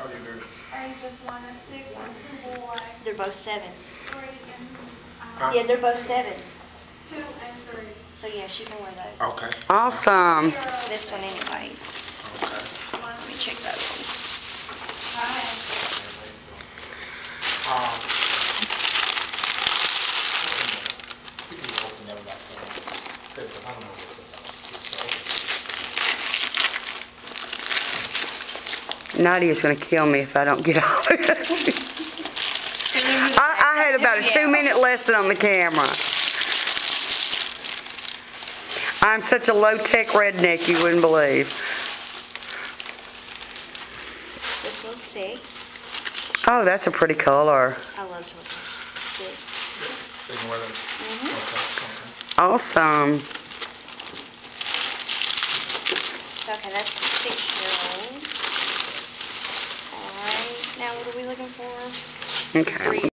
Ages 1 and 6 and 2 boys. They're both 7s. 3 and Yeah, they're both 7s. 2 and 3. So yeah, she can wear those. Okay, Awesome. This one anyways. okay. Let me check those. We can open them back up. Because I don't know what's about. Nadia's going to kill me if I don't get all of it. I had about a 2-minute lesson on the camera. I'm such a low-tech redneck you wouldn't believe. This one's 6. Oh, that's a pretty color. I love children. 6. They can wear them? Okay, Awesome. Okay, that's the 6-year-old. Alright, now what are we looking for? Okay,